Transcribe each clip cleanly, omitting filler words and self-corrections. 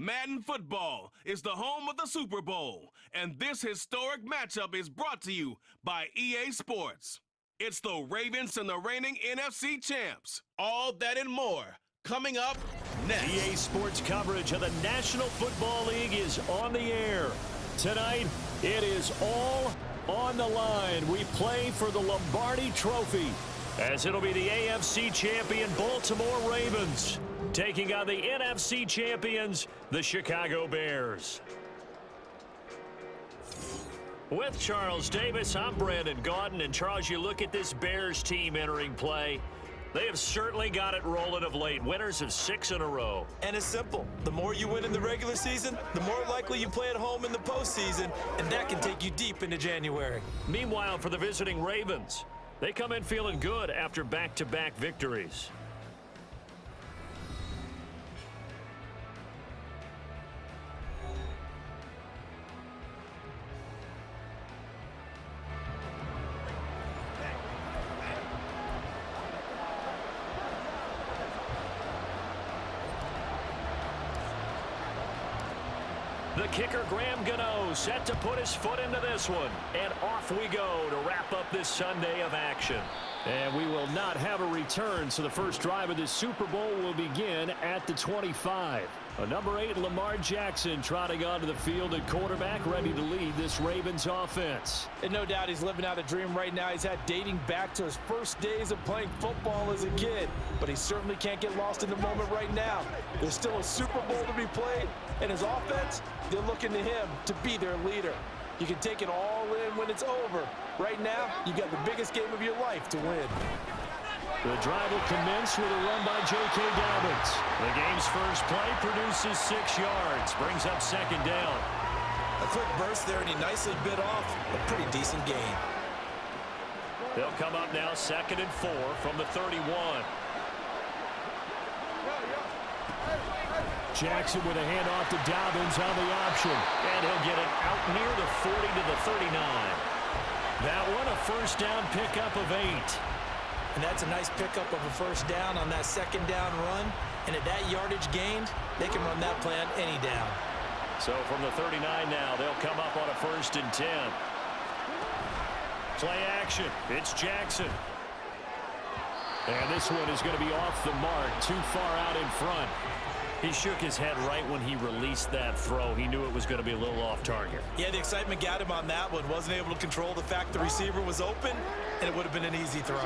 Madden football is the home of the Super Bowl, and this historic matchup is brought to you by EA Sports. It's the Ravens and the reigning NFC champs. All that and more coming up next. EA Sports coverage of the National Football League is on the air. Tonight, it is all on the line. We play for the Lombardi Trophy, as it'll be the AFC champion Baltimore Ravens taking on the NFC champions, the Chicago Bears. With Charles Davis, I'm Brandon Gaudin. And Charles, you look at this Bears team entering play. They have certainly got it rolling of late. Winners of 6 in a row. And it's simple. The more you win in the regular season, the more likely you play at home in the postseason, and that can take you deep into January. Meanwhile, for the visiting Ravens, they come in feeling good after back-to-back victories. The kicker, Graham Gano, set to put his foot into this one. And off we go to wrap up this Sunday of action. And we will not have a return, so the first drive of this Super Bowl will begin at the 25. Number 8, Lamar Jackson, trotting onto the field at quarterback, ready to lead this Ravens offense. And no doubt he's living out a dream right now. He's had dating back to his first days of playing football as a kid. But he certainly can't get lost in the moment right now. There's still a Super Bowl to be played, and his offense, they're looking to him to be their leader. You can take it all in when it's over. Right now, you got the biggest game of your life to win. The drive will commence with a run by J.K. Dobbins. The game's first play produces 6 yards, brings up second down. A quick burst there, and he nicely bit off a pretty decent gain. They'll come up now 2nd and 4 from the 31. Jackson with a handoff to Dobbins on the option. And he'll get it out near the 40 to the 39. That one a first down pickup of 8. And that's a nice pickup of a first down on that second down run. And at that yardage gained, they can run that play on any down. So from the 39 now, they'll come up on a 1st and 10. Play action. It's Jackson. And this one is going to be off the mark, too far out in front. He shook his head right when he released that throw. He knew it was going to be a little off target. Yeah, the excitement got him on that one. Wasn't able to control the fact the receiver was open, and it would have been an easy throw.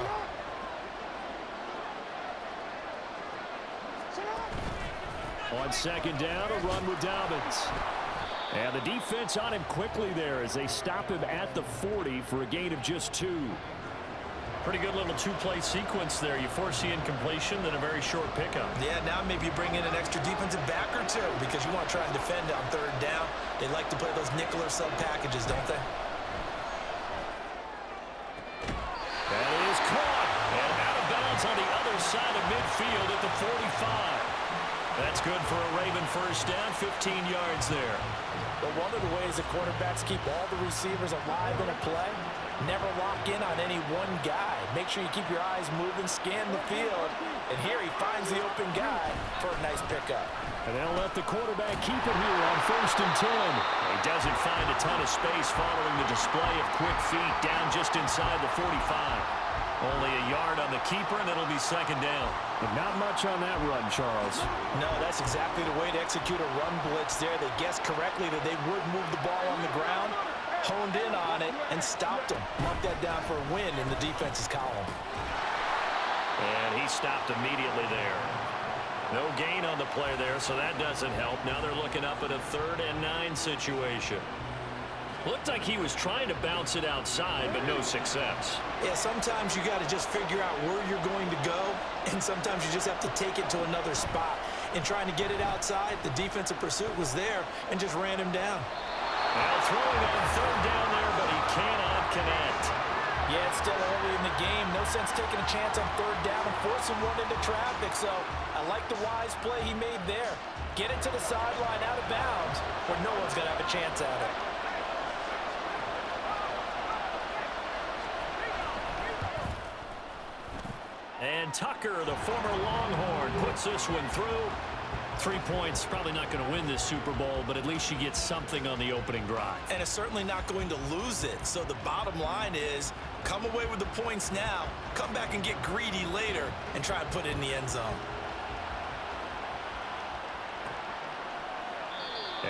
On second down, a run with Dobbins. And the defense on him quickly there as they stop him at the 40 for a gain of just 2. Pretty good little 2-play sequence there. You foresee incompletion, then a very short pickup. Yeah, now maybe you bring in an extra defensive back or 2 because you want to try and defend on 3rd down. They like to play those nickel or sub packages, don't they? That is caught. And out of bounds on the other side of midfield at the 45. That's good for a Raven first down, 15 yards there. But one of the ways that quarterbacks keep all the receivers alive in a play, never lock in on any one guy. Make sure you keep your eyes moving, scan the field, and here he finds the open guy for a nice pickup. And they'll let the quarterback keep it here on 1st and 10. He doesn't find a ton of space following the display of quick feet down just inside the 45. Only a yard on the keeper, and it'll be second down. But not much on that run, Charles. No, that's exactly the way to execute a run blitz there. They guessed correctly that they would move the ball on the ground, honed in on it, and stopped them. Mark that down for a win in the defense's column. And he stopped immediately there. No gain on the play there, so that doesn't help. Now they're looking up at a 3rd and 9 situation. Looked like he was trying to bounce it outside, but no success. Yeah, sometimes you got to just figure out where you're going to go, and sometimes you just have to take it to another spot. In trying to get it outside, the defensive pursuit was there and just ran him down. Now throwing on 3rd down there, but he cannot connect. Yeah, it's still early in the game. No sense taking a chance on 3rd down and forcing one into traffic, so I like the wise play he made there. Get it to the sideline out of bounds where no one's going to have a chance at it. And Tucker, the former Longhorn, puts this one through. 3 points, probably not going to win this Super Bowl, but at least you get something on the opening drive. And it's certainly not going to lose it. So the bottom line is, come away with the points now, come back and get greedy later, and try and put it in the end zone.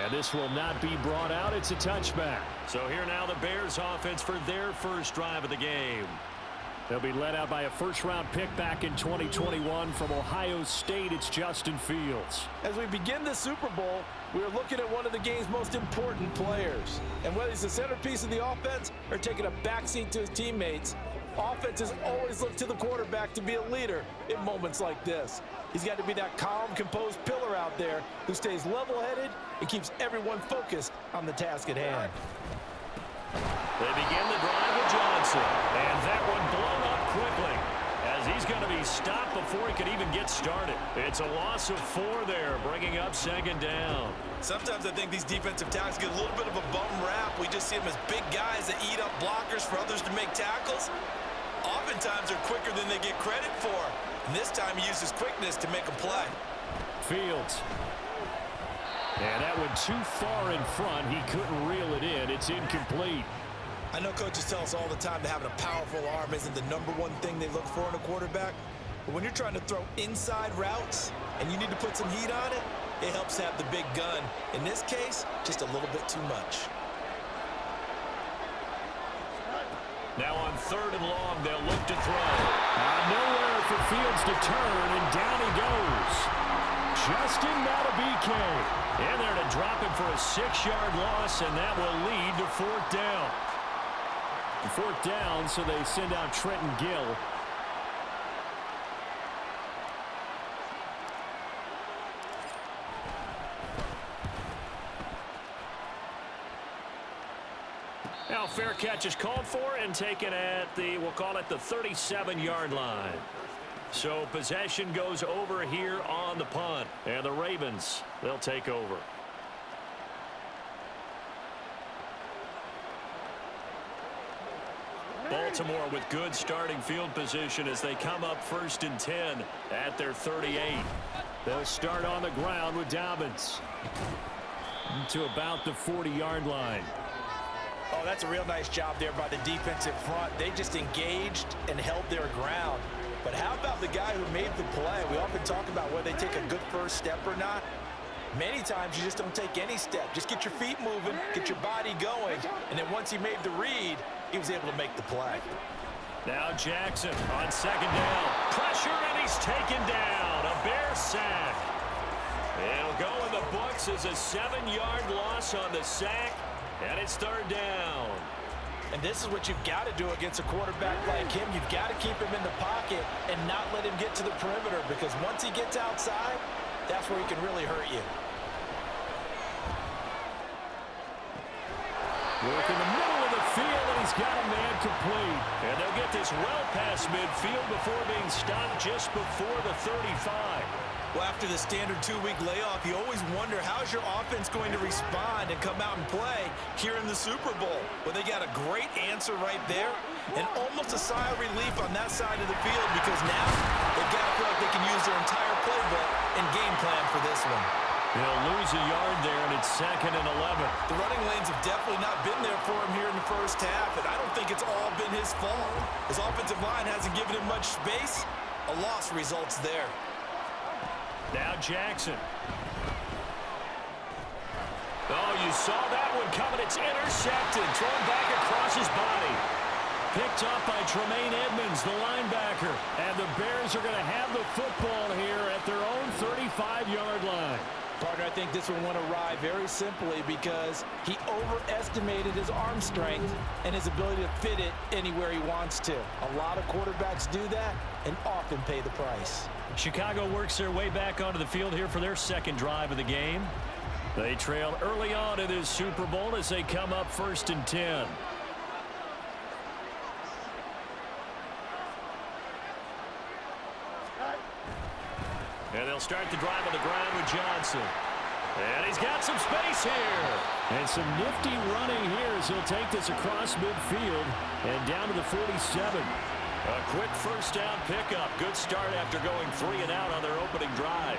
And this will not be brought out. It's a touchback. So here now the Bears offense for their first drive of the game. They'll be led out by a first-round pick back in 2021 from Ohio State. It's Justin Fields. As we begin the Super Bowl, we're looking at one of the game's most important players. And whether he's the centerpiece of the offense or taking a backseat to his teammates, offenses always look to the quarterback to be a leader in moments like this. He's got to be that calm, composed pillar out there who stays level-headed and keeps everyone focused on the task at hand. They begin the drive with Johnson, and that one blown up quickly as he's going to be stopped before he could even get started. It's a loss of 4 there, bringing up second down. Sometimes I think these defensive tackles get a little bit of a bum rap. We just see them as big guys that eat up blockers for others to make tackles. Oftentimes they're quicker than they get credit for. And this time he uses quickness to make a play. Fields. And that one too far in front. He couldn't reel it in. It's incomplete. I know coaches tell us all the time that having a powerful arm isn't the #1 thing they look for in a quarterback. But when you're trying to throw inside routes and you need to put some heat on it, it helps to have the big gun. In this case, just a little bit too much. Now on 3rd and long, they'll look to throw. Nowhere for Fields to turn, and down he goes. Justin Madubuike in there to drop him for a 6-yard loss, and that will lead to 4th down. 4th down, so they send out Trenton Gill. Now fair catch is called for and taken at the, we'll call it the 37-yard line. So possession goes over here on the punt. And the Ravens, they'll take over. Baltimore with good starting field position as they come up 1st and 10 at their 38. They'll start on the ground with Dobbins to about the 40-yard line. Oh, that's a real nice job there by the defensive front. They just engaged and held their ground. But how about the guy who made the play? We often talk about whether they take a good first step or not. Many times you just don't take any step. Just get your feet moving, get your body going, and then once he made the read, he was able to make the play. Now Jackson on 2nd down. Pressure, and he's taken down. A Bear sack. It'll go in the books as a 7-yard loss on the sack, and it's 3rd down. And this is what you've got to do against a quarterback like him. You've got to keep him in the pocket and not let him get to the perimeter, because once he gets outside, that's where he can really hurt you. Work in the middle of the field, and he's got a man complete. And they'll get this well past midfield before being stopped just before the 35. Well, after the standard 2-week layoff, you always wonder, how's your offense going to respond and come out and play here in the Super Bowl? Well, they got a great answer right there, and almost a sigh of relief on that side of the field, because now they've got to feel like they can use their entire playbook and game plan for this one. They'll lose a yard there, and it's 2nd and 11. The running lanes have definitely not been there for him here in the first half, and I don't think it's all been his fault. His offensive line hasn't given him much space. A loss results there. Now Jackson. Oh, you saw that one coming. It's intercepted. Thrown back across his body. Picked up by Tremaine Edmonds, the linebacker. And the Bears are going to have the football here at their own 35-yard line. Partner, I think this one went awry very simply because he overestimated his arm strength and his ability to fit it anywhere he wants to. A lot of quarterbacks do that and often pay the price. Chicago works their way back onto the field here for their 2nd drive of the game. They trail early on in this Super Bowl as they come up 1st and 10. And they'll start the drive on the ground with Johnson. And he's got some space here. And some nifty running here as he'll take this across midfield and down to the 47. A quick first down pickup. Good start after going 3 and out on their opening drive.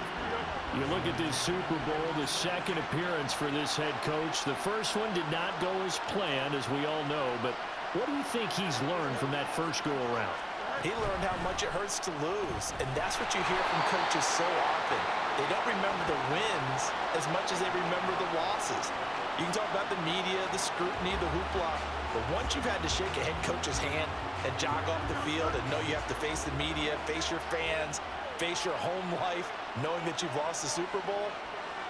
You look at this Super Bowl, the second appearance for this head coach. The first one did not go as planned, as we all know, but what do you think he's learned from that first go-around? He learned how much it hurts to lose, and that's what you hear from coaches so often. They don't remember the wins as much as they remember the losses. You can talk about the media, the scrutiny, the hoopla, but once you've had to shake a head coach's hand and jog off the field and know you have to face the media, face your fans, face your home life, knowing that you've lost the Super Bowl,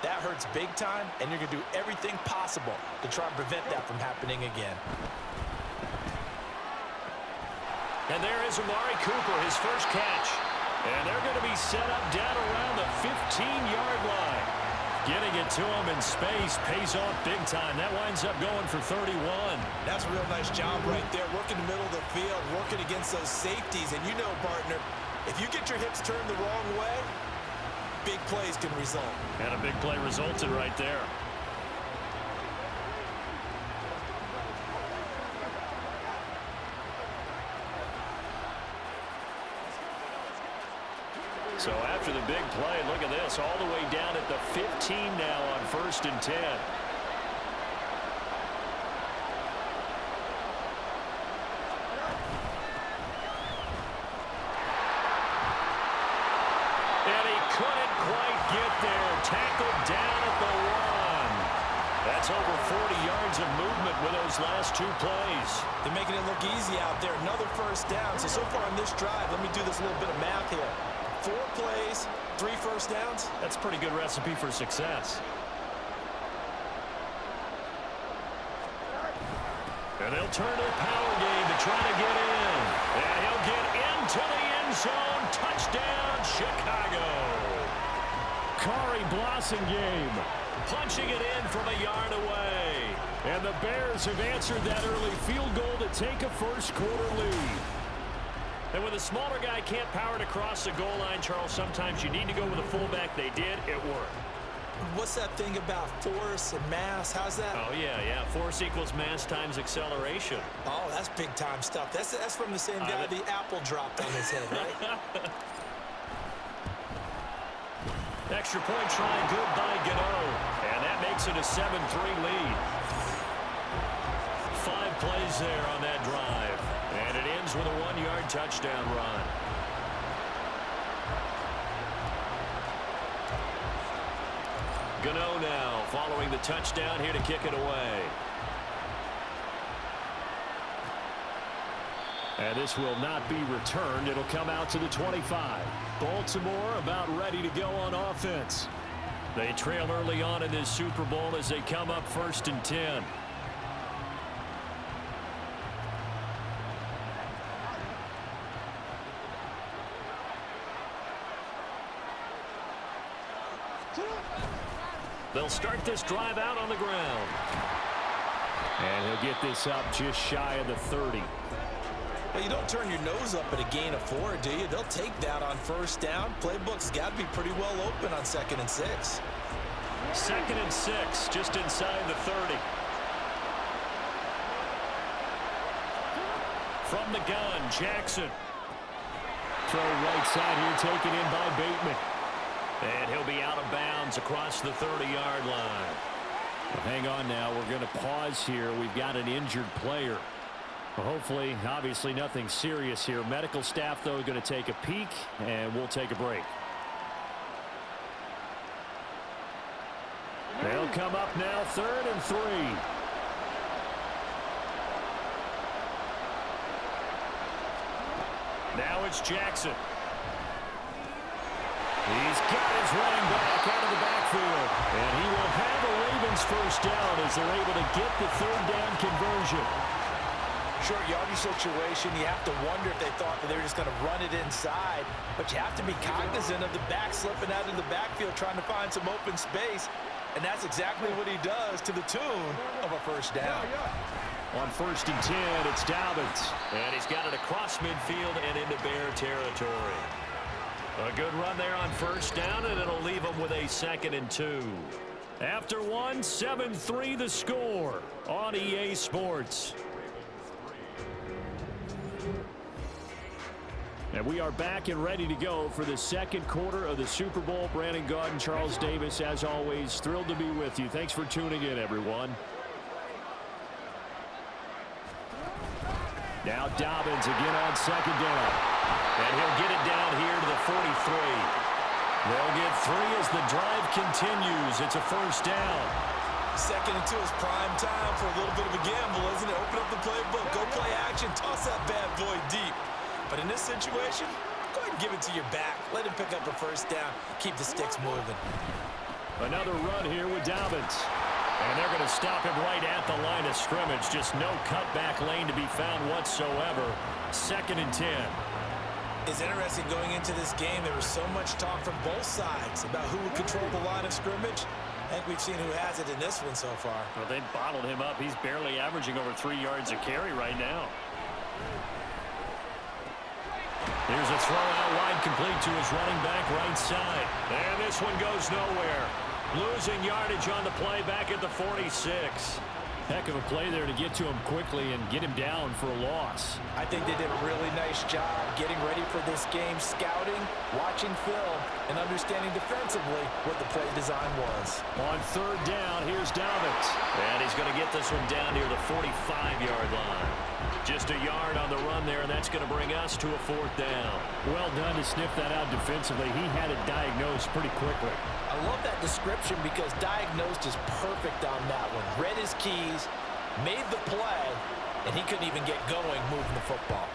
that hurts big time, and you're going to do everything possible to try and prevent that from happening again. And there is Amari Cooper, his first catch. And they're going to be set up down around the 15-yard line. Getting it to him in space pays off big time. That winds up going for 31. That's a real nice job right there, working the middle of the field, working against those safeties. And you know, partner, if you get your hips turned the wrong way, big plays can result. And a big play resulted right there. So after the big play, look at this, all the way down at the 15 now on 1st and 10. And he couldn't quite get there. Tackled down at the 1. That's over 40 yards of movement with those last 2 plays. They're making it look easy out there. Another first down. So far on this drive, let me do this little bit of math here. 4 plays, 3 first downs. That's a pretty good recipe for success. And they'll turn to the power game to try to get in. And he'll get into the end zone. Touchdown, Chicago. Kari Blossingame punching it in from a yard away. And the Bears have answered that early field goal to take a first-quarter lead. And when the smaller guy can't power it across the goal line, Charles, sometimes you need to go with a fullback. They did. It worked. What's that thing about force and mass? How's that? Oh, yeah. Force equals mass times acceleration. Oh, that's big-time stuff. That's from the same guy the apple dropped on his head, right? Extra point try, good by Gano. And that makes it a 7-3 lead. 5 plays there on that drive. And it ends with a 1-yard touchdown run. Gano now following the touchdown here to kick it away. And this will not be returned. It'll come out to the 25. Baltimore about ready to go on offense. They trail early on in this Super Bowl as they come up 1st and 10. They'll start this drive out on the ground. And he'll get this up just shy of the 30. Well, you don't turn your nose up at a gain of 4, do you? They'll take that on first down. Playbook's got to be pretty well open on 2nd and 6. 2nd and 6, just inside the 30. From the gun, Jackson. Throw right side here taken in by Bateman. And he'll be out of bounds across the 30-yard line. Well, hang on now. We're going to pause here. We've got an injured player. Well, hopefully, obviously nothing serious here. Medical staff, though, going to take a peek, and we'll take a break. They'll come up now 3rd and 3. Now it's Jackson. He's got his running back out of the backfield. And he will have the Ravens first down as they're able to get the 3rd down conversion. Short yardage situation, you have to wonder if they thought that they were just going to run it inside. But you have to be cognizant of the back slipping out of the backfield trying to find some open space. And that's exactly what he does to the tune of a first down. On 1st and 10, it's Dobbins. And he's got it across midfield and into Bear territory. A good run there on first down, and it'll leave them with a 2nd and 2. After 1, 7-3 the score on EA Sports. And we are back and ready to go for the second quarter of the Super Bowl. Brandon Gaudin, Charles Davis, as always, thrilled to be with you. Thanks for tuning in, everyone. Now Dobbins again on second down. And he'll get it down here to the 43. They'll get 3 as the drive continues. It's a first down. 2nd and 2 is prime time for a little bit of a gamble, isn't it? Open up the playbook, go play action, toss that bad boy deep. But in this situation, go ahead and give it to your back. Let him pick up a first down. Keep the sticks moving. Another run here with Dobbins. And they're going to stop him right at the line of scrimmage. Just no cutback lane to be found whatsoever. 2nd and 10. It's interesting going into this game. There was so much talk from both sides about who would control the line of scrimmage. I think we've seen who has it in this one so far. Well, they bottled him up. He's barely averaging over 3 yards a carry right now. Here's a throw out wide, complete to his running back right side. And this one goes nowhere. Losing yardage on the play back at the 46. Heck of a play there to get to him quickly and get him down for a loss. I think they did a really nice job getting ready for this game, scouting, watching film, and understanding defensively what the play design was. On 3rd down, here's Dobbins. And he's going to get this one down near the 45-yard line. Just a yard on the run there, and that's going to bring us to a 4th down. Well done to sniff that out defensively. He had it diagnosed pretty quickly. I love that description because diagnosed is perfect on that one. Read his keys, made the play, and he couldn't even get going moving the football.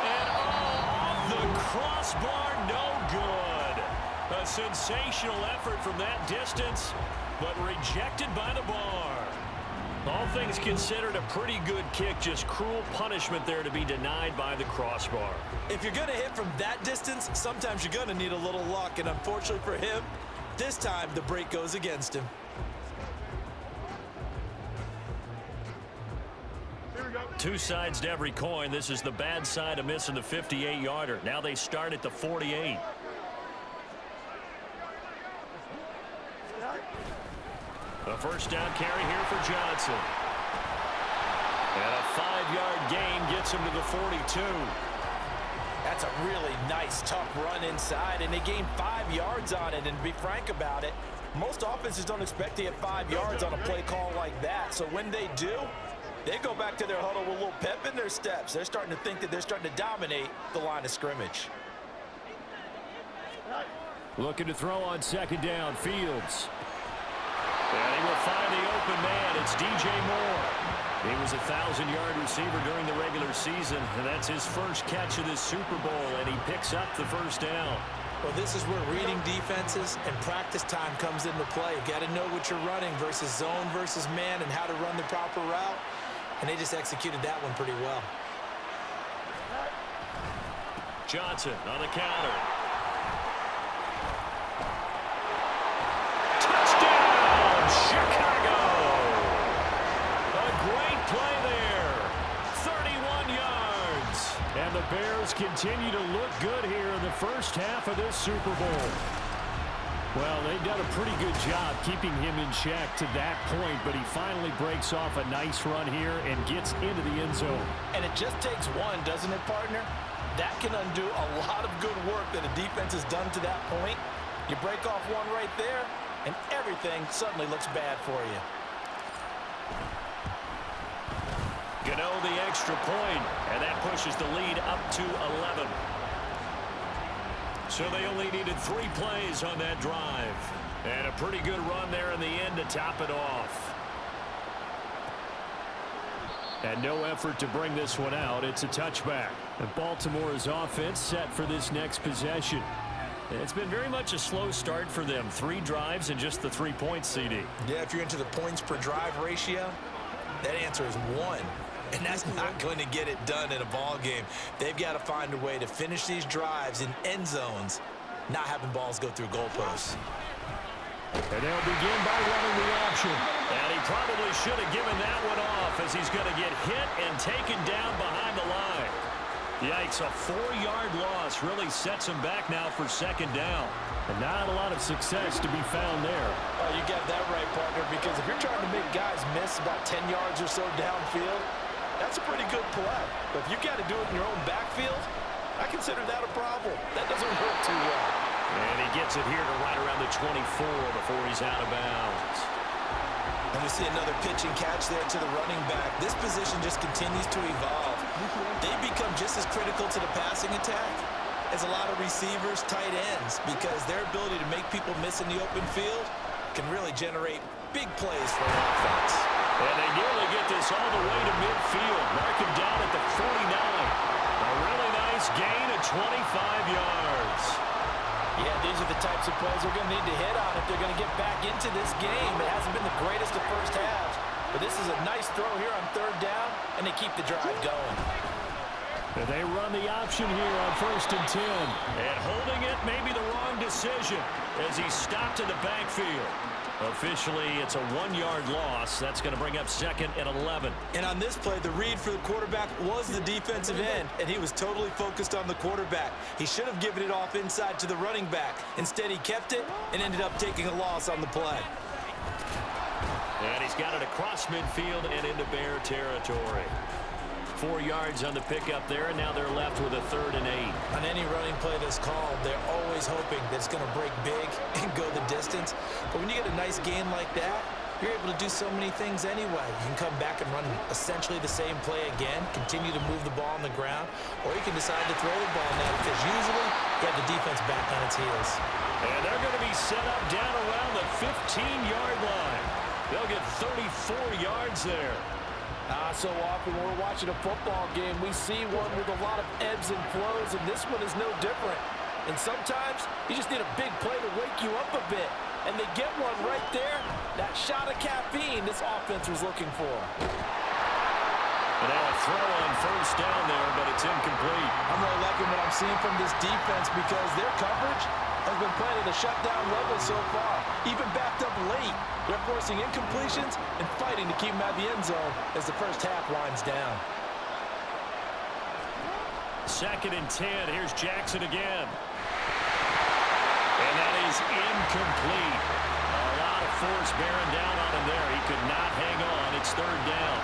And off the crossbar, no good. A sensational effort from that distance, but rejected by the bar. All things considered, a pretty good kick, just cruel punishment there to be denied by the crossbar. If you're going to hit from that distance, sometimes you're going to need a little luck, and unfortunately for him, this time the break goes against him. Two sides to every coin. This is the bad side of missing the 58-yarder. Now they start at the 48. A first down carry here for Johnson. And a 5-yard gain gets him to the 42. That's a really nice, tough run inside, and they gained 5 yards on it. And to be frank about it, most offenses don't expect to get 5 yards on a play call like that. So when they do, they go back to their huddle with a little pep in their steps. They're starting to think that they're starting to dominate the line of scrimmage. Looking to throw on 2nd down, Fields. And he will find the open man. It's DJ Moore. He was a 1,000-yard receiver during the regular season, and that's his first catch of this Super Bowl, and he picks up the first down. Well, this is where reading defenses and practice time comes into play. You got to know what you're running versus zone versus man and how to run the proper route, and they just executed that one pretty well. Johnson on the counter. Chicago! A great play there. 31 yards. And the Bears continue to look good here in the first half of this Super Bowl. Well, they've done a pretty good job keeping him in check to that point, but he finally breaks off a nice run here and gets into the end zone. And it just takes one, doesn't it, partner? That can undo a lot of good work that a defense has done to that point. You break off one right there, and everything suddenly looks bad for you. Gano the extra point, and that pushes the lead up to 11. So they only needed 3 plays on that drive. And a pretty good run there in the end to top it off. And no effort to bring this one out. It's a touchback. And Baltimore's offense set for this next possession. It's been very much a slow start for them. 3 drives and just the 3 points, CD. Yeah, if you're into the points per drive ratio, that answer is 1. And that's not going to get it done in a ball game. They've got to find a way to finish these drives in end zones, not having balls go through goalposts. And they'll begin by running the option. And he probably should have given that one off as he's going to get hit and taken down behind the line. Yikes, a 4-yard loss really sets him back now for 2nd down. And not a lot of success to be found there. Oh, you got that right, partner, because if you're trying to make guys miss about 10 yards or so downfield, That's a pretty good play. But if you got to do it in your own backfield, I consider that a problem. That doesn't work too well. And he gets it here to right around the 24 before he's out of bounds. And we see another pitch and catch there to the running back. This position just continues to evolve. They become just as critical to the passing attack as a lot of receivers, tight ends, because their ability to make people miss in the open field can really generate big plays for an offense. And they nearly get this all the way to midfield. Mark him down at the 49. A really nice gain of 25 yards. Yeah, these are the types of plays they're going to need to hit on if they're going to get back into this game. It hasn't been the greatest of first halves, but this is a nice throw here on third down, and they keep the drive going. And they run the option here on 1st and 10. And holding it may be the wrong decision as he's stopped in the backfield. Officially, it's a 1-yard loss. That's going to bring up 2nd and 11. And on this play, the read for the quarterback was the defensive end, and he was totally focused on the quarterback. He should have given it off inside to the running back. Instead, he kept it and ended up taking a loss on the play. And he's got it across midfield and into Bear territory. 4 yards on the pickup there, and now they're left with a 3rd and 8. On any running play that's called, they're always hoping that it's going to break big and go the distance. But when you get a nice gain like that, you're able to do so many things anyway. You can come back and run essentially the same play again, continue to move the ball on the ground, or you can decide to throw the ball now because usually you have the defense back on its heels. And they're going to be set up down around the 15-yard line. They'll get 34 yards there. So often when we're watching a football game, we see one with a lot of ebbs and flows, and this one is no different. And sometimes you just need a big play to wake you up a bit. And they get one right there. That shot of caffeine this offense was looking for. And now a throw on 1st down there, but it's incomplete. I'm really liking what I'm seeing from this defense because their coverage has been playing at a shutdown level so far. Even backed up late, they're forcing incompletions and fighting to keep them out of the end zone as the first half winds down. 2nd and 10. Here's Jackson again. And that is incomplete. A lot of force bearing down on him there. He could not hang on. It's 3rd down.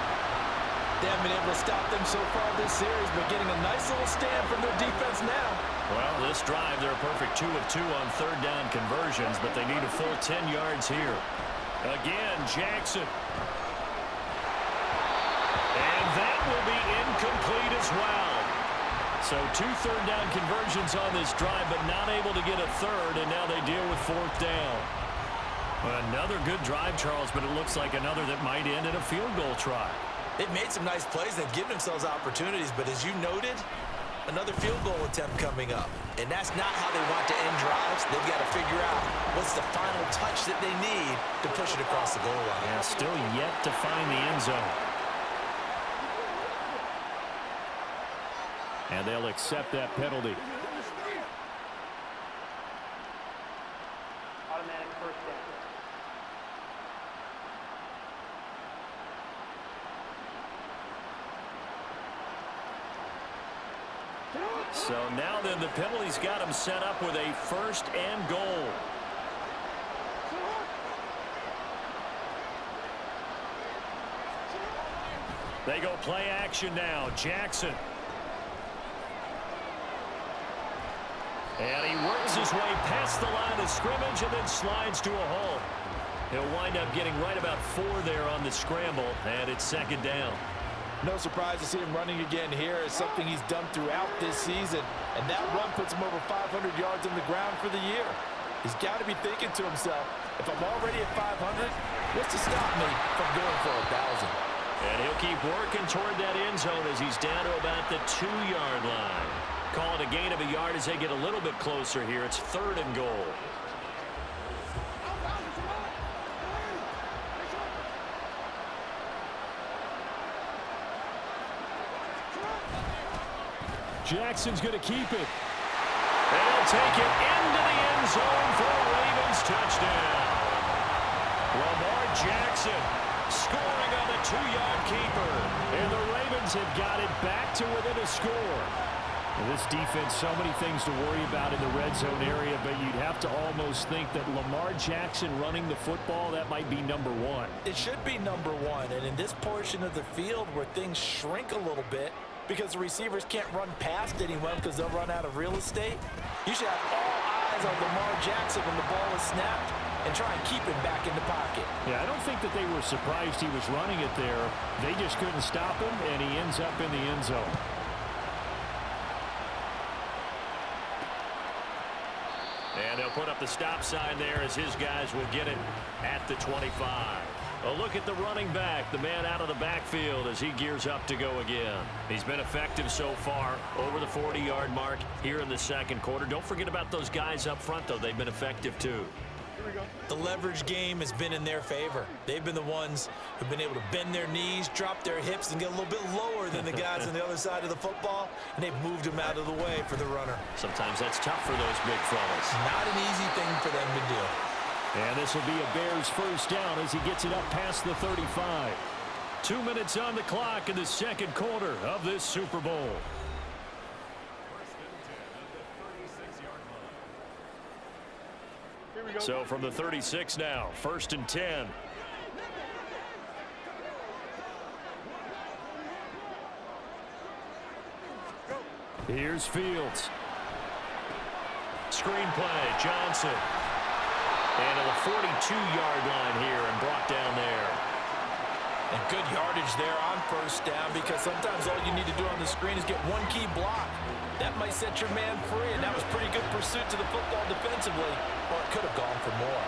They haven't been able to stop them so far this series, but getting a nice little stand from their defense now. Well, this drive, they're a perfect 2 of 2 on 3rd down conversions, but they need a full 10 yards here. Again, Jackson. And that will be incomplete as well. So 2 third down conversions on this drive, but not able to get a third, and now they deal with 4th down. Another good drive, Charles, but it looks like another that might end in a field goal try. They've made some nice plays. They've given themselves opportunities, but as you noted, another field goal attempt coming up. And that's not how they want to end drives. They've got to figure out what's the final touch that they need to push it across the goal line. Yeah, still yet to find the end zone. And they'll accept that penalty. Automatic 1st down. So now then the penalty's got him set up with a 1st and goal. They go play action now. Jackson. And he works his way past the line of scrimmage and then slides to a hole. He'll wind up getting right about 4 there on the scramble, and it's 2nd down. No surprise to see him running again here. It's something he's done throughout this season. And that run puts him over 500 yards on the ground for the year. He's got to be thinking to himself, if I'm already at 500, what's to stop me from going for 1,000? And he'll keep working toward that end zone as he's down to about the 2-yard line. Call it a gain of a yard as they get a little bit closer here. It's 3rd and goal. Jackson's going to keep it. And he'll take it into the end zone for a Ravens touchdown. Lamar Jackson scoring on the 2-yard keeper. And the Ravens have got it back to within a score. This defense, so many things to worry about in the red zone area, but you'd have to almost think that Lamar Jackson running the football, that might be number one. It should be number one, and in this portion of the field where things shrink a little bit because the receivers can't run past anyone because they'll run out of real estate, you should have all eyes on Lamar Jackson when the ball is snapped and try and keep him back in the pocket. Yeah, I don't think that they were surprised he was running it there. They just couldn't stop him, and he ends up in the end zone. And they'll put up the stop sign there as his guys will get it at the 25. A look at the running back, the man out of the backfield as he gears up to go again. He's been effective so far, over the 40-yard mark here in the second quarter. Don't forget about those guys up front, though. They've been effective, too. The leverage game has been in their favor. They've been the ones who've been able to bend their knees, drop their hips, and get a little bit lower than the guys on the other side of the football, and they've moved them out of the way for the runner. Sometimes that's tough for those big fellas. Not an easy thing for them to do. And this will be a Bears first down as he gets it up past the 35. 2 minutes on the clock in the second quarter of this Super Bowl. So from the 36 now, 1st and 10. Here's Fields. Screen play, Johnson. And to the 42-yard line here and brought down there. And good yardage there on first down because sometimes all you need to do on the screen is get one key block. That might set your man free, and that was pretty good pursuit to the football defensively, or it could have gone for more.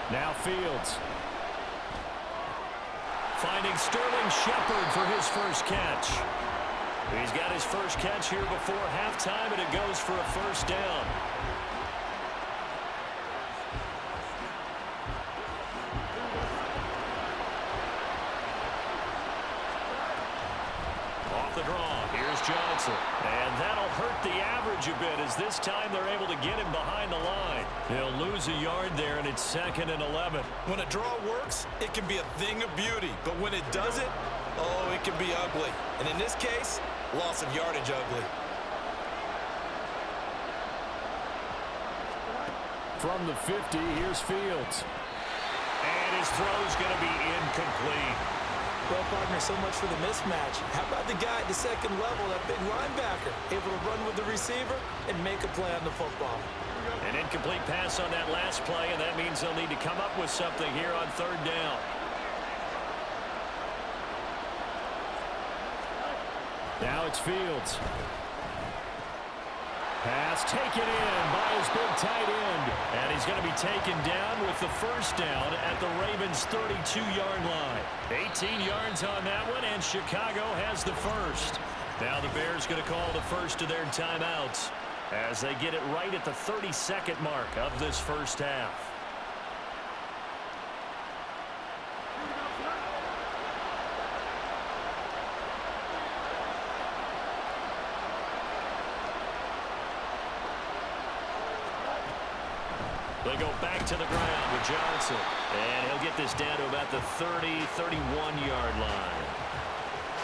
Now Fields. Finding Sterling Shepard for his first catch. He's got his first catch here before halftime, and it goes for a first down. Off the draw, here's Johnson. And that'll hurt the average a bit as this time they're able to get him behind the line. He'll lose a yard there, and it's 2nd and 11. When a draw works, it can be a thing of beauty. But when it doesn't, oh, it can be ugly. And in this case, loss of yardage ugly. From the 50, here's Fields. And his throw's going to be incomplete. Well, partner, so much for the mismatch. How about the guy at the second level, that big linebacker, able to run with the receiver and make a play on the football? An incomplete pass on that last play, and that means they'll need to come up with something here on 3rd down. Now it's Fields. Pass taken in by his big tight end. And he's going to be taken down with the first down at the Ravens' 32-yard line. 18 yards on that one, and Chicago has the first. Now the Bears going to call the first of their timeouts as they get it right at the 32nd mark of this first half. They go back to the ground with Johnson. And he'll get this down to about the 30, 31-yard line.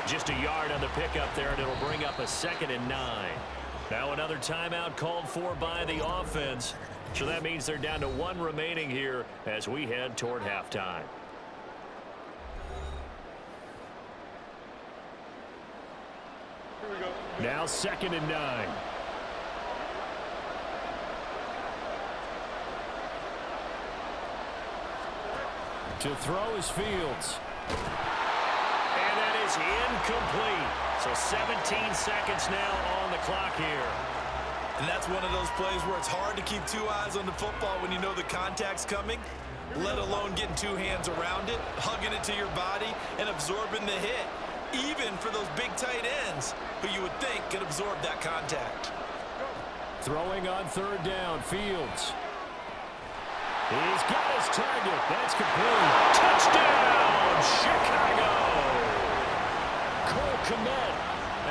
Just a yard on the pickup there, and it'll bring up a 2nd and 9. Now another timeout called for by the offense. So that means they're down to 1 remaining here as we head toward halftime. Now 2nd and 9. To throw is Fields. And that is incomplete. So 17 seconds now on the clock here. And that's one of those plays where it's hard to keep 2 eyes on the football when you know the contact's coming, let alone getting 2 hands around it, hugging it to your body, and absorbing the hit, even for those big tight ends who you would think could absorb that contact. Throwing on 3rd down, Fields. He's got his target. That's complete. Touchdown, Chicago! Cole Kmet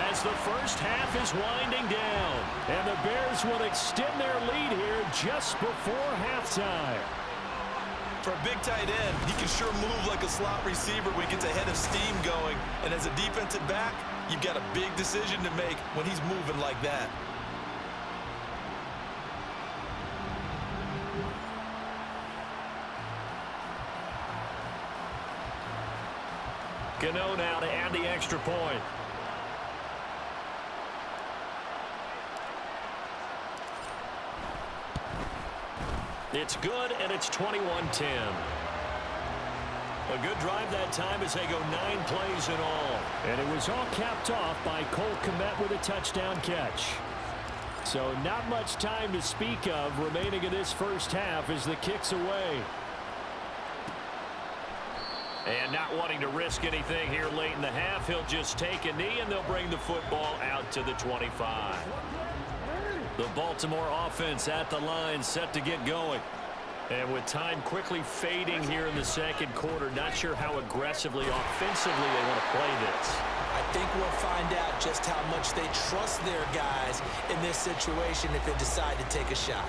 as the first half is winding down. And the Bears will extend their lead here just before halftime. For a big tight end, he can sure move like a slot receiver when he gets a head of steam going. And as a defensive back, you've got a big decision to make when he's moving like that. Gano now to add the extra point. It's good, and it's 21-10. A good drive that time as they go 9 plays in all. And it was all capped off by Cole Kmet with a touchdown catch. So not much time to speak of remaining in this first half as the kick's away. And not wanting to risk anything here late in the half, he'll just take a knee, and they'll bring the football out to the 25. The Baltimore offense at the line, set to get going. And with time quickly fading here in the second quarter, not sure how aggressively, offensively they want to play this. I think we'll find out just how much they trust their guys in this situation if they decide to take a shot.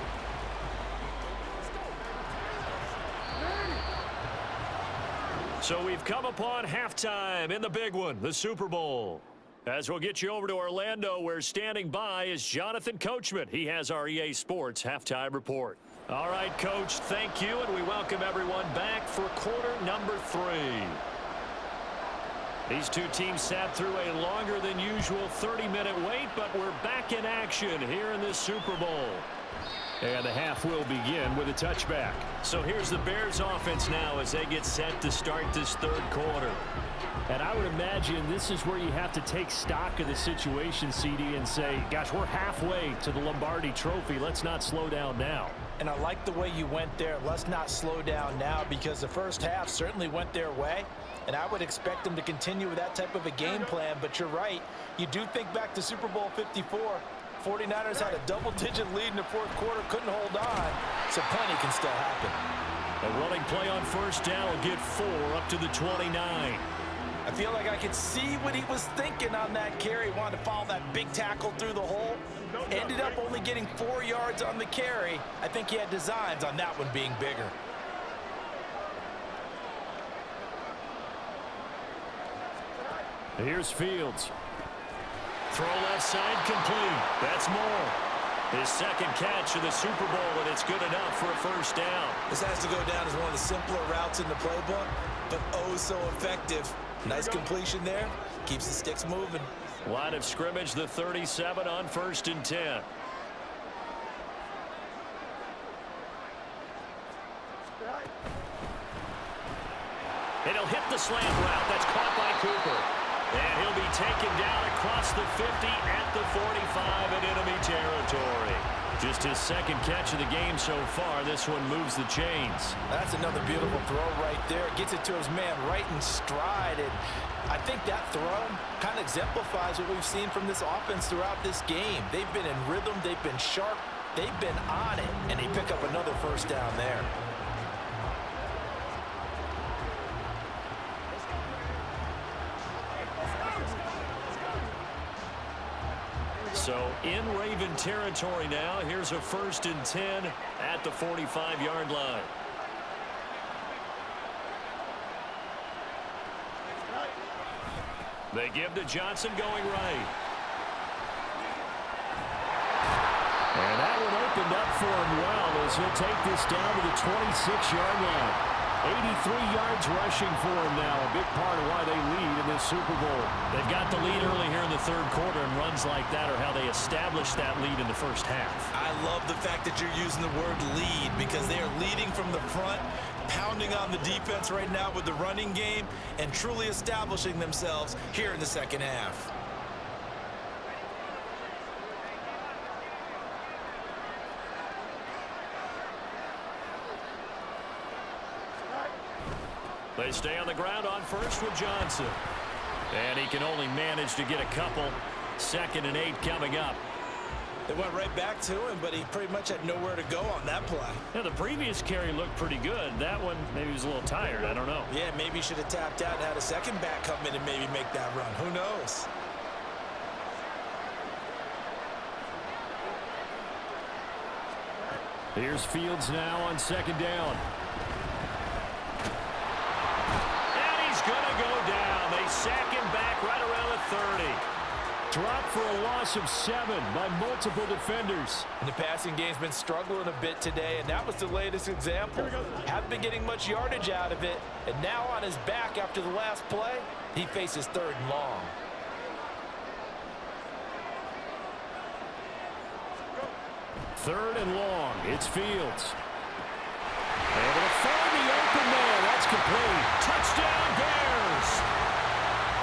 So we've come upon halftime in the big one, the Super Bowl. As we'll get you over to Orlando, where standing by is Jonathan Coachman. He has our EA Sports halftime report. All right, Coach, thank you, and we welcome everyone back for quarter number 3. These two teams sat through a longer than usual 30-minute wait, but we're back in action here in this Super Bowl. And the half will begin with a touchback. So here's the Bears offense now as they get set to start this third quarter. And I would imagine this is where you have to take stock of the situation, CD, and say, gosh, we're halfway to the Lombardi Trophy. Let's not slow down now. And I like the way you went there. Let's not slow down now, because the first half certainly went their way. And I would expect them to continue with that type of a game plan. But you're right. You do think back to Super Bowl 54. 49ers had a double-digit lead in the fourth quarter, couldn't hold on, so plenty can still happen. A running play on first down will get 4 up to the 29. I feel like I could see what he was thinking on that carry. He wanted to follow that big tackle through the hole. Ended up only getting 4 yards on the carry. I think he had designs on that one being bigger. Here's Fields. Throw left side complete. That's Moore. His second catch of the Super Bowl, and it's good enough for a first down. This has to go down as one of the simpler routes in the playbook, but oh so effective. Nice completion there. Keeps the sticks moving. Line of scrimmage, the 37 on 1st and 10. It'll hit the slant route. That's caught by Cooper. And he'll be taken down across the 50 at the 45 in enemy territory. Just his second catch of the game so far. This one moves the chains. That's another beautiful throw right there. Gets it to his man right in stride. And I think that throw kind of exemplifies what we've seen from this offense throughout this game. They've been in rhythm. They've been sharp. They've been on it. And they pick up another first down there. So in Raven territory now. Here's a 1st and 10 at the 45-yard line. They give to Johnson going right. And that one opened up for him well as he'll take this down to the 26-yard line. 83 yards rushing for him now, a big part of why they lead in this Super Bowl. They've got the lead early here in the third quarter, and runs like that are how they establish that lead in the first half. I love the fact that you're using the word lead, because they are leading from the front, pounding on the defense right now with the running game, and truly establishing themselves here in the second half. They stay on the ground on first with Johnson. And he can only manage to get a couple. 2nd and 8 coming up. They went right back to him, but he pretty much had nowhere to go on that play. Yeah, the previous carry looked pretty good. That one, maybe he was a little tired. I don't know. Yeah, maybe he should have tapped out and had a second back come in and maybe make that run. Who knows? Here's Fields now on 2nd down. 30. Dropped for a loss of 7 by multiple defenders. And the passing game's been struggling a bit today, and that was the latest example. Haven't been getting much yardage out of it, and now on his back after the last play, he faces 3rd and long. Third and long. It's Fields. Able to find the open man. That's complete. Touchdown Bears.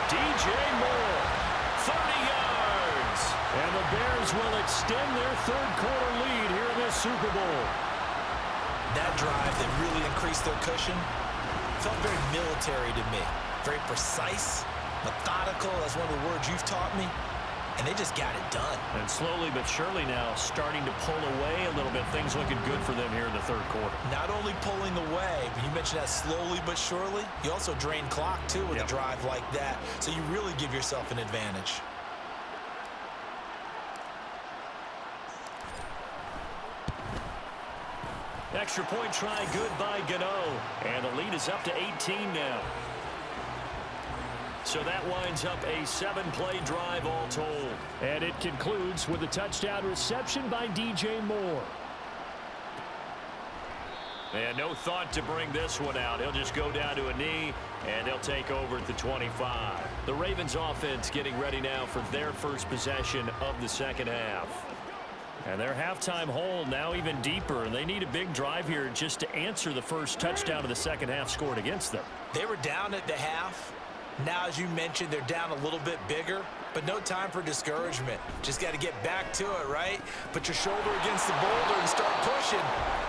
DJ Moore. 30 yards. And the Bears will extend their third-quarter lead here in this Super Bowl. That drive that really increased their cushion felt very military to me. Very precise, methodical. That's one of the words you've taught me. And they just got it done. And slowly but surely now starting to pull away a little bit. Things looking good for them here in the third quarter. Not only pulling away, but you mentioned that slowly but surely. You also drain clock, too, with a drive like that. So you really give yourself an advantage. Extra point try good by Gano. And the lead is up to 18 now. So that winds up a 7-play drive all told. And it concludes with a touchdown reception by DJ Moore. And no thought to bring this one out. He'll just go down to a knee, and they'll take over at the 25. The Ravens offense getting ready now for their first possession of the second half. And their halftime hole now even deeper, and they need a big drive here just to answer the first touchdown of the second half scored against them. They were down at the half. Now, as you mentioned, they're down a little bit bigger, but no time for discouragement. Just got to get back to it, right? Put your shoulder against the boulder and start pushing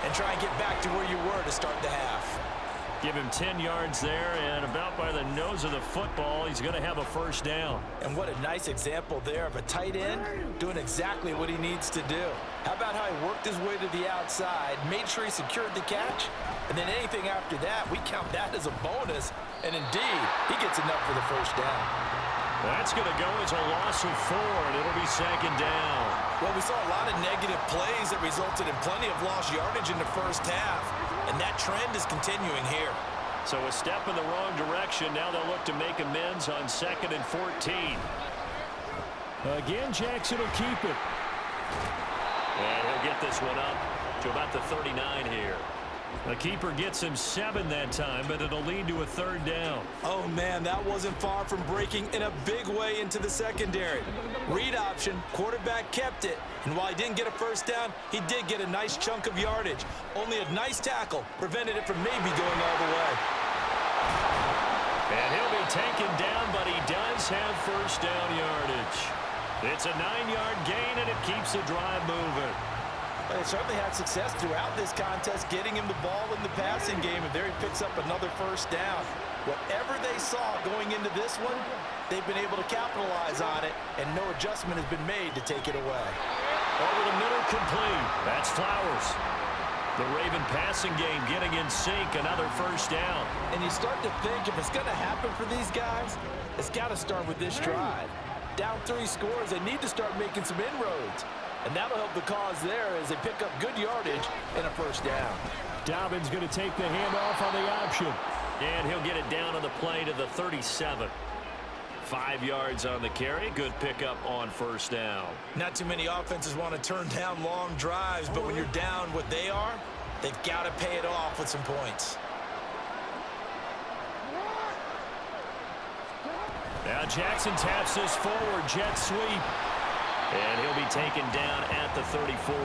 and try and get back to where you were to start the half. Give him 10 yards there, and about by the nose of the football, he's going to have a first down. And what a nice example there of a tight end doing exactly what he needs to do. How about how he worked his way to the outside, made sure he secured the catch, and then anything after that, we count that as a bonus. And indeed, he gets enough for the first down. That's going to go as a loss of 4, and it'll be second down. Well, we saw a lot of negative plays that resulted in plenty of lost yardage in the first half, and that trend is continuing here. So a step in the wrong direction. Now they'll look to make amends on 2nd and 14. Again, Jackson will keep it. And he'll get this one up to about the 39 here. The keeper gets him 7 that time, but it'll lead to a third down. Oh, man, that wasn't far from breaking in a big way into the secondary. Read option, quarterback kept it. And while he didn't get a first down, he did get a nice chunk of yardage. Only a nice tackle prevented it from maybe going all the way. And he'll be taken down, but he does have first down yardage. It's a 9-yard gain, and it keeps the drive moving. They certainly had success throughout this contest, getting him the ball in the passing game, and there he picks up another first down. Whatever they saw going into this one, they've been able to capitalize on it, and no adjustment has been made to take it away. Over the middle, complete. That's Flowers. The Raven passing game getting in sync, another first down. And you start to think if it's going to happen for these guys, it's got to start with this drive. Down 3 scores, they need to start making some inroads. And that'll help the cause there as they pick up good yardage and a first down. Dobbins going to take the handoff on the option. And he'll get it down on the play to the 37. 5 yards on the carry. Good pickup on first down. Not too many offenses want to turn down long drives, but when you're down what they are, they've got to pay it off with some points. Now Jackson taps this forward, jet sweep. And he'll be taken down at the 34.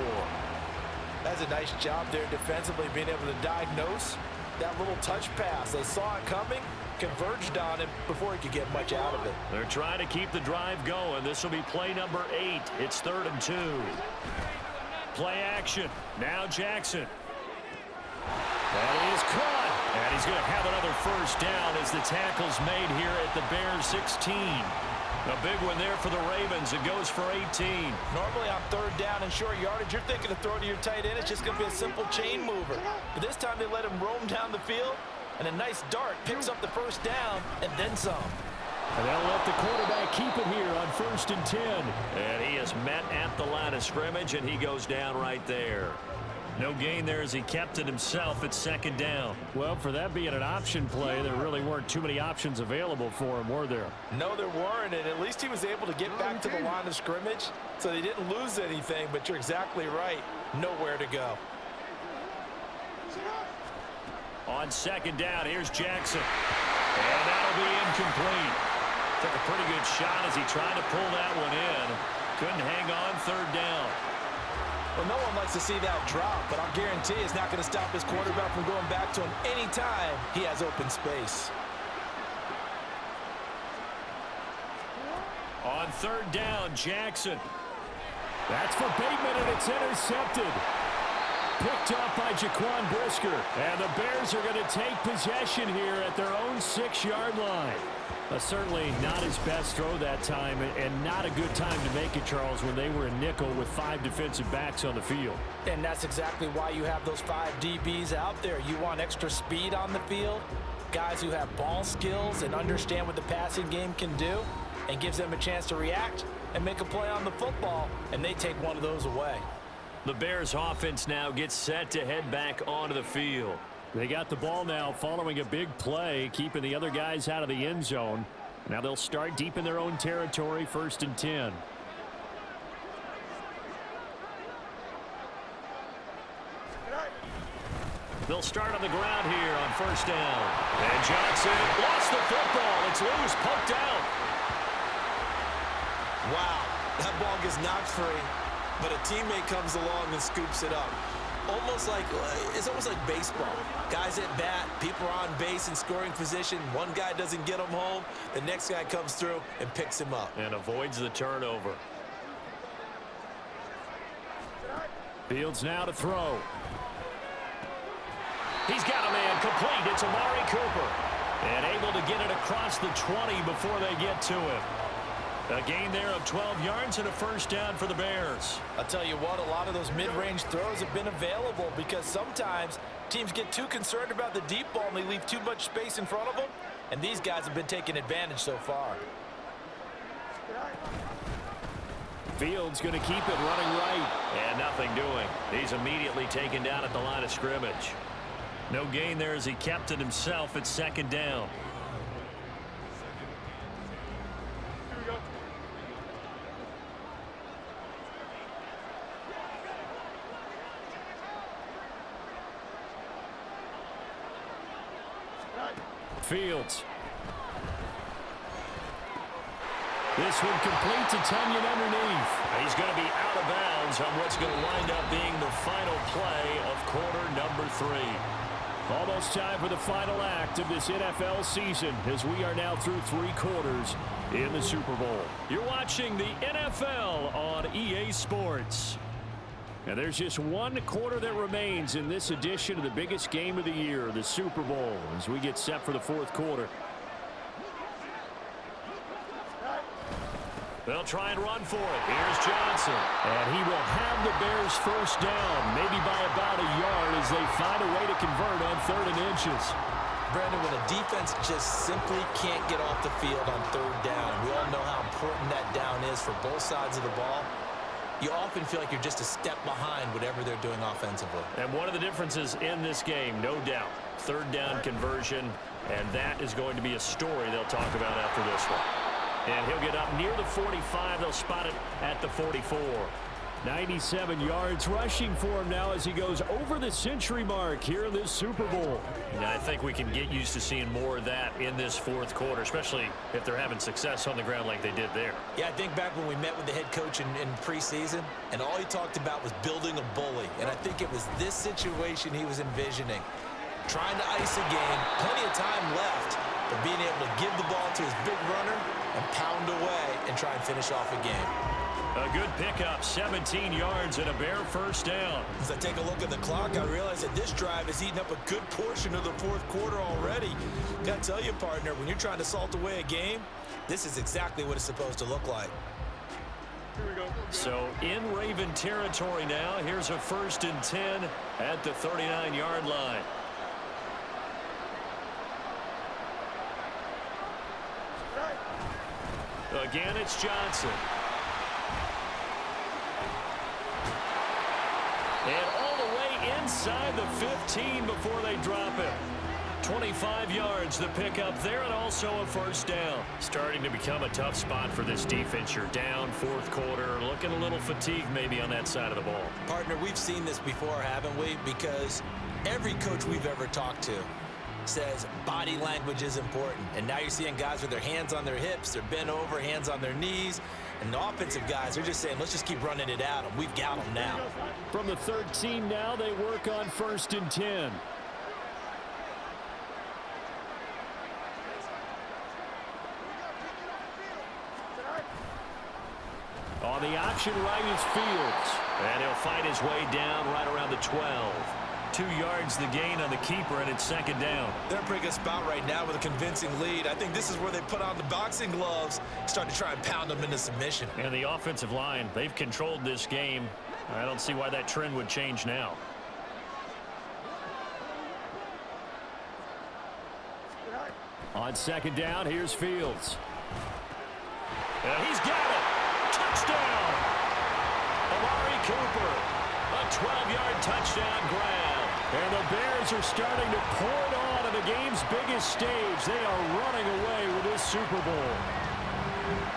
That's a nice job there defensively, being able to diagnose that little touch pass. They saw it coming, converged on him before he could get much out of it. They're trying to keep the drive going. This will be play number 8. It's 3rd and 2. Play action. Now Jackson. That is caught. And he's going to have another first down as the tackle's made here at the Bears 16. A big one there for the Ravens. It goes for 18. Normally on 3rd down and short yardage, you're thinking of throwing to your tight end. It's just going to be a simple chain mover. But this time they let him roam down the field, and a nice dart picks up the first down and then some. And they'll let the quarterback keep it here on 1st and 10. And he is met at the line of scrimmage, and he goes down right there. No gain there as he kept it himself at second down. Well, for that being an option play, there really weren't too many options available for him, were there? No, there weren't, and at least he was able to get back to the line of scrimmage, so they didn't lose anything, but you're exactly right. Nowhere to go. On second down, here's Jackson. And that'll be incomplete. Took a pretty good shot as he tried to pull that one in. Couldn't hang on third down. Well, no one likes to see that drop, but I'll guarantee it's not going to stop his quarterback from going back to him anytime he has open space. On third down, Jackson. That's for Bateman, and it's intercepted. Picked up by Jaquan Brisker. And the Bears are going to take possession here at their own 6-yard line. Certainly not his best throw that time, and not a good time to make it, Charles, when they were in nickel with 5 defensive backs on the field. And that's exactly why you have those 5 DBs out there. You want extra speed on the field, guys who have ball skills and understand what the passing game can do, and gives them a chance to react and make a play on the football, and they take one of those away. The Bears offense now gets set to head back onto the field. They got the ball now following a big play, keeping the other guys out of the end zone. Now they'll start deep in their own territory, 1st and 10. They'll start on the ground here on 1st down. And Johnson lost the football. It's loose, poked out. Wow, that ball gets knocked free, but a teammate comes along and scoops it up. It's almost like baseball. Guys at bat, people are on base in scoring position. One guy doesn't get him home. The next guy comes through and picks him up. And avoids the turnover. Fields now to throw. He's got a man complete. It's Amari Cooper. And able to get it across the 20 before they get to him. A gain there of 12 yards and a 1st down for the Bears. I'll tell you what, a lot of those mid-range throws have been available because sometimes teams get too concerned about the deep ball and they leave too much space in front of them, and these guys have been taking advantage so far. Fields going to keep it running right. And nothing doing. He's immediately taken down at the line of scrimmage. No gain there as he kept it himself at 2nd down. Fields. This one complete to Tunyon underneath. He's going to be out of bounds on what's going to wind up being the final play of quarter number 3. Almost time for the final act of this NFL season as we are now through 3 quarters in the Super Bowl. You're watching the NFL on EA Sports. And there's just 1 quarter that remains in this edition of the biggest game of the year, the Super Bowl, as we get set for the 4th quarter. They'll try and run for it. Here's Johnson. And he will have the Bears 1st down, maybe by about a yard as they find a way to convert on 3rd and inches. Brandon, when a defense just simply can't get off the field on 3rd down, we all know how important that down is for both sides of the ball. You often feel like you're just a step behind whatever they're doing offensively. And one of the differences in this game, no doubt, 3rd down conversion, and that is going to be a story they'll talk about after this one. And he'll get up near the 45. They'll spot it at the 44. 97 yards rushing for him now as he goes over the century mark here in this Super Bowl. And I think we can get used to seeing more of that in this 4th quarter, especially if they're having success on the ground like they did there. Yeah, I think back when we met with the head coach in preseason, and all he talked about was building a bully. And I think it was this situation he was envisioning. Trying to ice a game, plenty of time left, but being able to give the ball to his big runner and pound away and try and finish off a game. A good pickup, 17 yards and a Bear 1st down. As I take a look at the clock, I realize that this drive has eaten up a good portion of the 4th quarter already. Got to tell you, partner, when you're trying to salt away a game, this is exactly what it's supposed to look like. So in Raven territory now, here's a 1st and 10 at the 39-yard line. Again, it's Johnson. And all the way inside the 15 before they drop it. 25 yards the pickup there, and also a first down. Starting to become a tough spot for this defense. You're down fourth quarter, looking a little fatigued maybe on that side of the ball. Partner, we've seen this before, haven't we? Because every coach we've ever talked to says body language is important. And now you're seeing guys with their hands on their hips, they're bent over, hands on their knees. And the offensive guys are just saying, let's just keep running it at them. We've got them now. From the 13 now, they work on 1st and 10. On the option right is Fields. And he'll fight his way down right around the 12. 2 yards the gain on the keeper, and it's 2nd down. They're in a pretty good spot right now with a convincing lead. I think this is where they put on the boxing gloves, start to try and pound them into submission. And the offensive line, they've controlled this game. I don't see why that trend would change now. On 2nd down, here's Fields. And he's got it. Touchdown. Amari Cooper. A 12-yard touchdown grab. And the Bears are starting to pour it on the game's biggest stage. They are running away with this Super Bowl.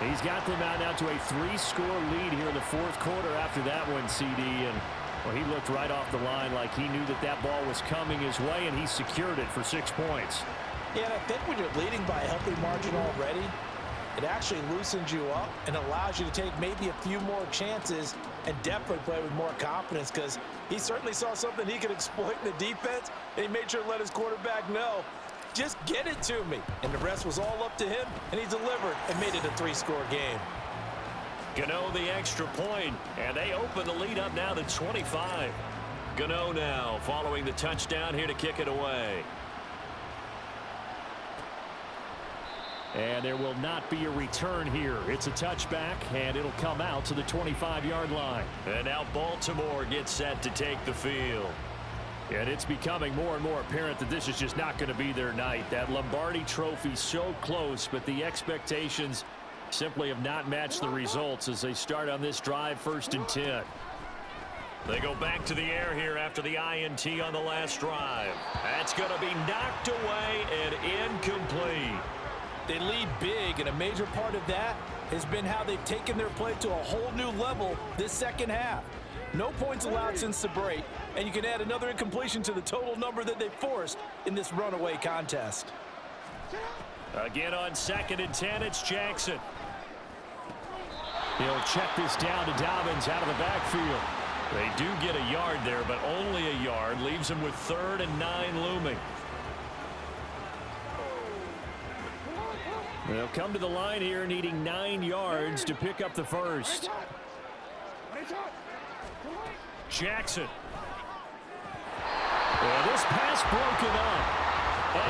He's got them out now to a 3-score lead here in the 4th quarter after that one, CD. And well, he looked right off the line like he knew that that ball was coming his way, and he secured it for 6 points. Yeah, and I think when you're leading by a healthy margin already, it actually loosens you up and allows you to take maybe a few more chances and definitely play with more confidence, because he certainly saw something he could exploit in the defense, and he made sure to let his quarterback know, just get it to me. And the rest was all up to him, and he delivered and made it a 3-score game. Gano the extra point, and they open the lead up now to 25. Gano now following the touchdown here to kick it away. And there will not be a return here. It's a touchback, and it'll come out to the 25-yard line. And now Baltimore gets set to take the field. And it's becoming more and more apparent that this is just not going to be their night. That Lombardi trophy so close, but the expectations simply have not matched the results as they start on this drive 1st and 10. They go back to the air here after the INT on the last drive. That's going to be knocked away and incomplete. They lead big, and a major part of that has been how they've taken their play to a whole new level this second half. No points allowed since the break, and you can add another incompletion to the total number that they forced in this runaway contest. Again on 2nd and 10, it's Jackson. He'll check this down to Dobbins out of the backfield. They do get a yard there, but only a yard. Leaves them with 3rd and 9 looming. They'll come to the line here needing 9 yards to pick up the first. Jackson. And this pass broken up.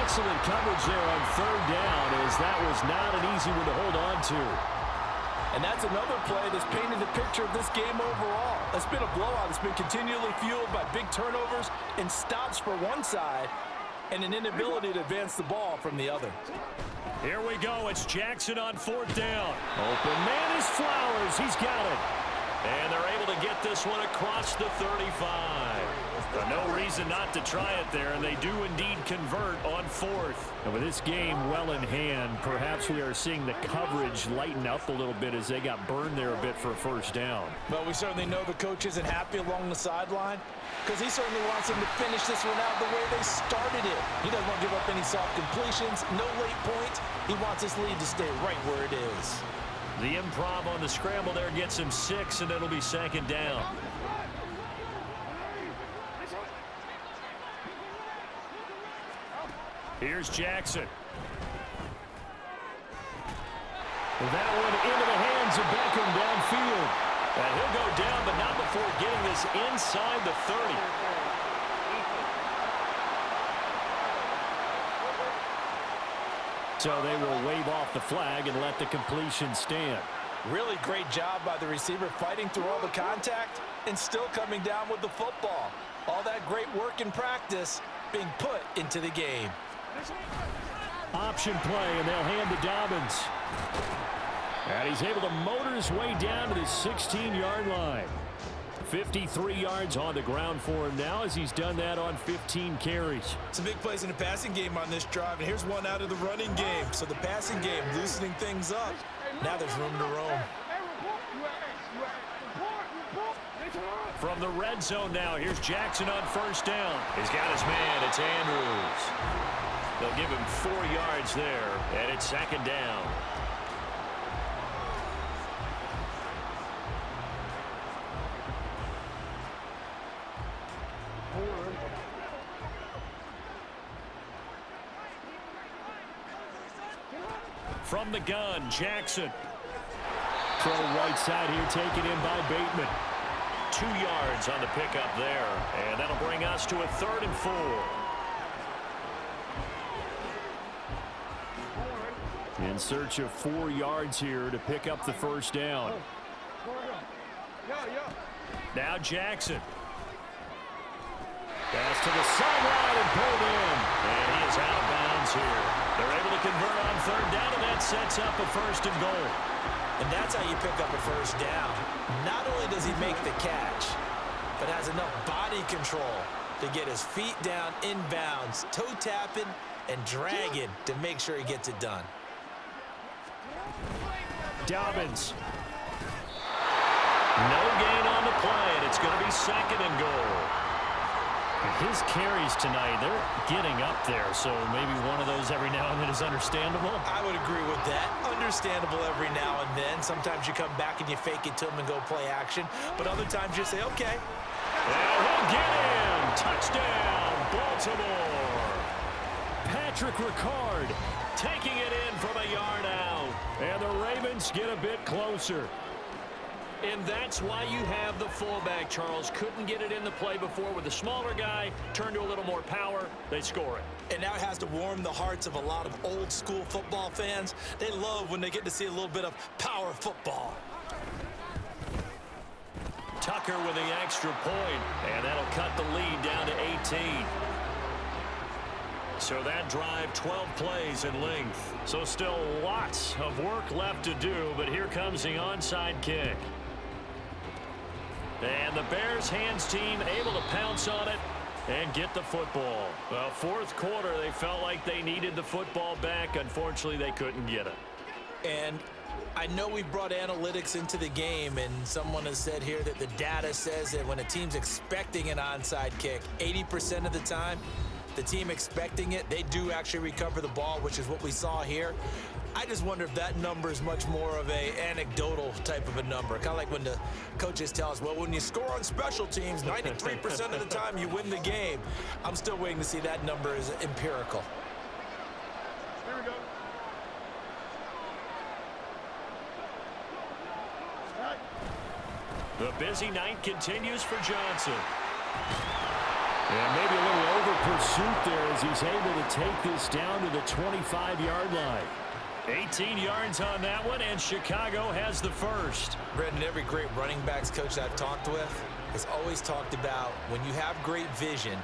Excellent coverage there on 3rd down, as that was not an easy one to hold on to. And that's another play that's painted the picture of this game overall. It's been a blowout. It's been continually fueled by big turnovers and stops for one side and an inability to advance the ball from the other. Here we go. It's Jackson on 4th down. Open man is Flowers. He's got it. And they're able to get this one across the 35. But no reason not to try it there, and they do indeed convert on 4th. And with this game well in hand, perhaps we are seeing the coverage lighten up a little bit as they got burned there a bit for a 1st down. Well, we certainly know the coach isn't happy along the sideline, because he certainly wants them to finish this one out the way they started it. He doesn't want to give up any soft completions, no late points. He wants this lead to stay right where it is. The improv on the scramble there gets him 6, and it'll be 2nd down. Here's Jackson. That one into the hands of Beckham downfield. And he'll go down, but not before getting this inside the 30. So they will wave off the flag and let the completion stand. Really great job by the receiver fighting through all the contact and still coming down with the football. All that great work in practice being put into the game. Option play, and they'll hand to Dobbins. And he's able to motor his way down to the 16-yard line. 53 yards on the ground for him now as he's done that on 15 carries. Some big plays in the passing game on this drive, and here's one out of the running game. So the passing game loosening things up. Now there's room to roam. From the red zone now, here's Jackson on first down. He's got his man. It's Andrews. They'll give him 4 yards there, and it's second down. From the gun, Jackson. Throw right side here, taken in by Bateman. 2 yards on the pickup there, and that'll bring us to a 3rd and 4. In search of 4 yards here to pick up the first down. Now Jackson. Pass to the sideline and pulled in. And he is out of bounds here. They're able to convert on 3rd down, and that sets up a 1st and goal. And that's how you pick up a first down. Not only does he make the catch, but has enough body control to get his feet down inbounds, toe tapping and dragging to make sure he gets it done. Dobbins. No gain on the play, and it's going to be 2nd and goal. His carries tonight, they're getting up there, so maybe one of those every now and then is understandable. I would agree with that. Understandable every now and then. Sometimes you come back and you fake it to him and go play action, but other times you say, okay. And he'll get in. Touchdown, Baltimore. Patrick Ricard taking it in from a yard out. And the Ravens get a bit closer. And that's why you have the fullback, Charles. Couldn't get it in the play before with the smaller guy. Turned to a little more power. They score it. And now it has to warm the hearts of a lot of old school football fans. They love when they get to see a little bit of power football. Tucker with the extra point, and that'll cut the lead down to 18. So that drive, 12 plays in length. So still lots of work left to do, but here comes the onside kick. And the Bears hands team able to pounce on it and get the football. Well, 4th quarter, they felt like they needed the football back. Unfortunately, they couldn't get it. And I know we've brought analytics into the game, and someone has said here that the data says that when a team's expecting an onside kick, 80% of the time, the team expecting it, they do actually recover the ball, which is what we saw here. I just wonder if that number is much more of a anecdotal type of a number. Kind of like when the coaches tell us, well, when you score on special teams, 93% of the time you win the game. I'm still waiting to see that number is empirical. Here we go. The busy night continues for Johnson. And maybe a little over pursuit there as he's able to take this down to the 25-yard line. 18 yards on that one, and Chicago has the first. Brendan, every great running backs coach I've talked with has always talked about when you have great vision,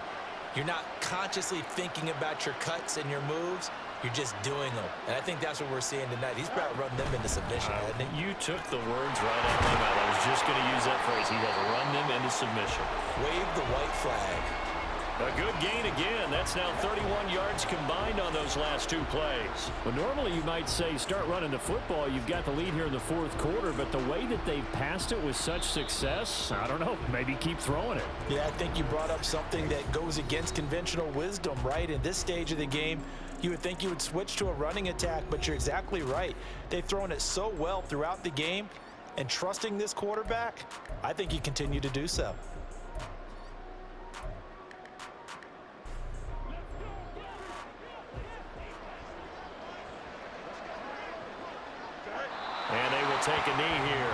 you're not consciously thinking about your cuts and your moves. You're just doing them. And I think that's what we're seeing tonight. He's probably run them into submission, hasn't he? You took the words right out of my mouth. I was just going to use that phrase. He has run them into submission. Wave the white flag. A good gain again. That's now 31 yards combined on those last 2 plays. Well, normally you might say start running the football. You've got the lead here in the 4th quarter, but the way that they've passed it with such success, I don't know, maybe keep throwing it. Yeah, I think you brought up something that goes against conventional wisdom, right? In this stage of the game, you would think you would switch to a running attack, but you're exactly right. They've thrown it so well throughout the game, and trusting this quarterback, I think you continue to do so. And they will take a knee here.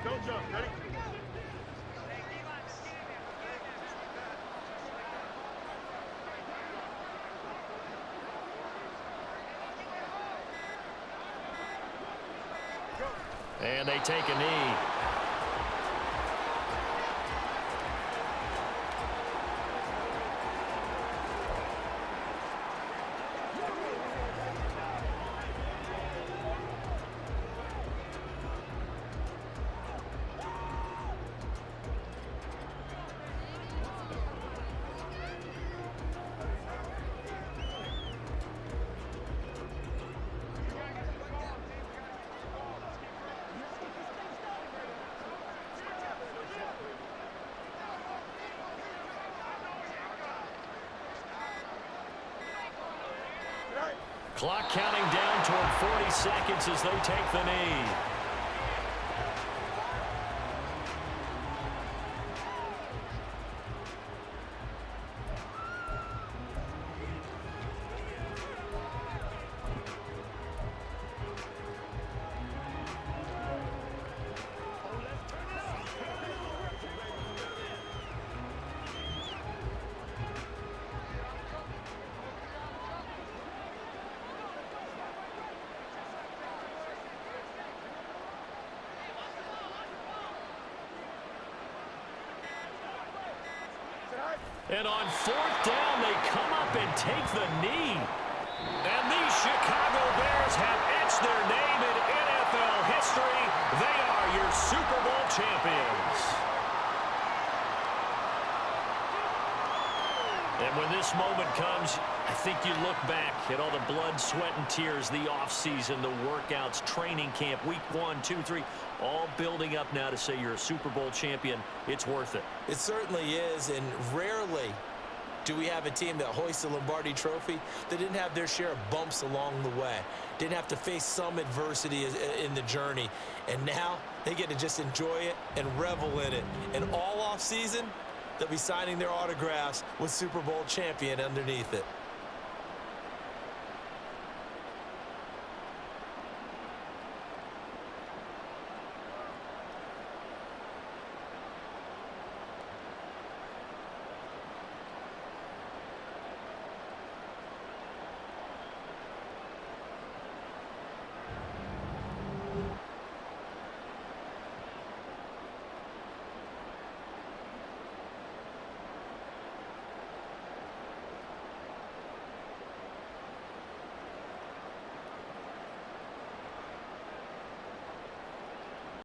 Don't jump. Ready? And they take a knee. Clock counting down toward 40 seconds as they take the knee. And on fourth down, they come up and take the knee. And these Chicago Bears have etched their name in NFL history. They are your Super Bowl champions. And when this moment comes, I think you look back at all the blood, sweat, and tears, the offseason, the workouts, training camp, week 1, 2, 3, all building up now to say you're a Super Bowl champion. It's worth it. It certainly is, and rarely do we have a team that hoists the Lombardi Trophy that didn't have their share of bumps along the way, didn't have to face some adversity in the journey, and now they get to just enjoy it and revel in it. And all offseason, they'll be signing their autographs with Super Bowl champion underneath it.